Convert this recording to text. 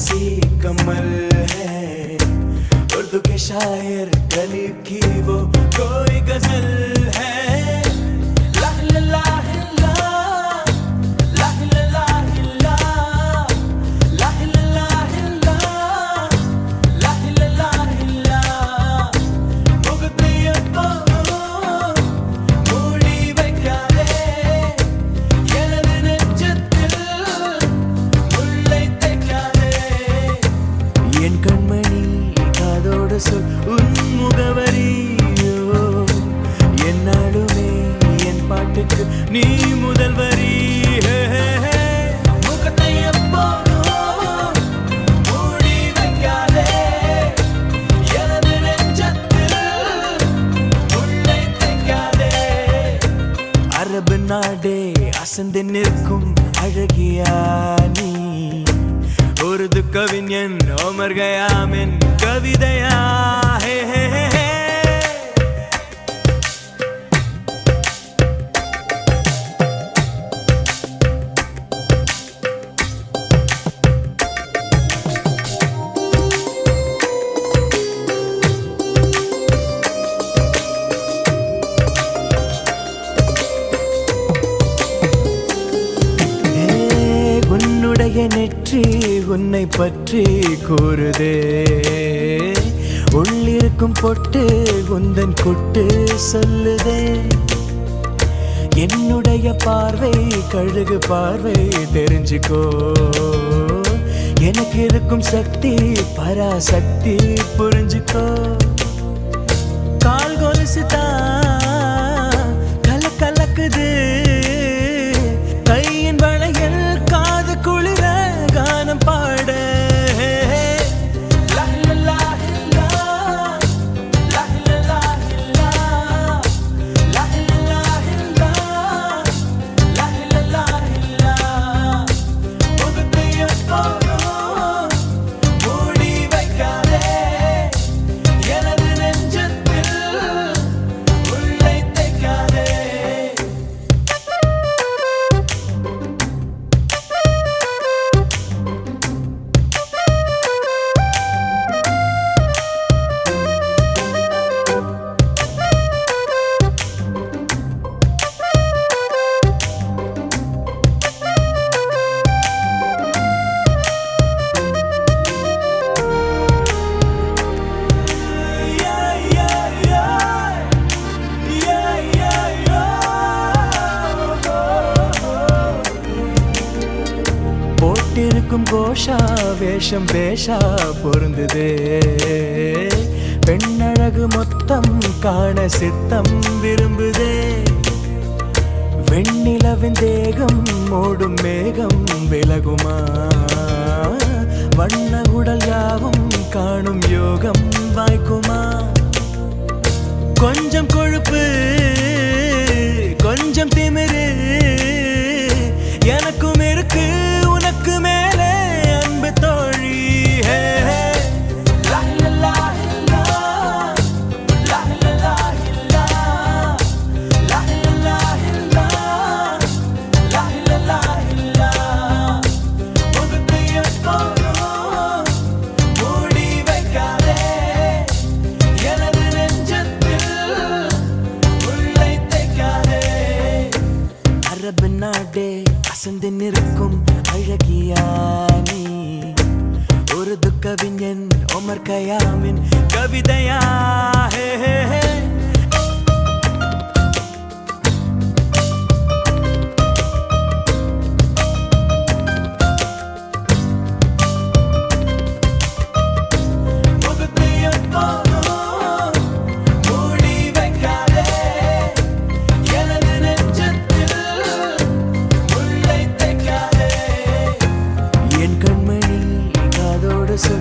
सी कमल है, उर्दू के शायर गलीब की वो कोई गजल है। என் கண்மணி காதோடு சொல் உன் முகவரியோ, என்னாலுமே என் பாட்டுக்கு நீ முதல் வரி. முகத்தை எப்போதும் மூடி வைக்காதே, எனது நெஞ்சத்தில் முள்ளை தைக்காதே. அரபு நாடே அசந்து நிற்கும் அழகியா நீ, உருது கவிஞன் உமர் கயாமின் கவிதையா. ஹே ஹே ஹே ஹே. உன்னுடைய நெற்றி உன்னை பற்றி கூறுதே, உள்ளிருக்கும் பொட்டு உந்தன் கொட்டு சொல்லுதே. என்னுடைய பார்வை கழுகு பார்வை தெரிஞ்சுக்கோ, எனக்கு இருக்கும் சக்தி பராசக்தி புரிஞ்சுக்கோ. கால் கொலுசு தான் கல கலக்குது, கையின் வளையல் காது குளிர கானம் பாட. இருக்கும் கோஷா வேஷம் பேஷா பொருந்துதே, பெண்ணழகு மொத்தம் காண சித்தம் விரும்புதே. வெண்ணிலவின் தேகம் மூடும் மேகம் விலகுமா, வண்ண உடல் யாவும் காணும் யோகம் வாய்க்குமா. கொஞ்சம் கொழுப்பு கொஞ்சம் திமிரு எனக்கும் இருக்கு, உனக்கு மேலே அன்பு தோழி. அரபு நாடே அசந்து நிற்கும் அழகியா நீ, உருது கவிஞன் உமர் கயாமின் கவிதையா. ஹே ஹே ஹே. So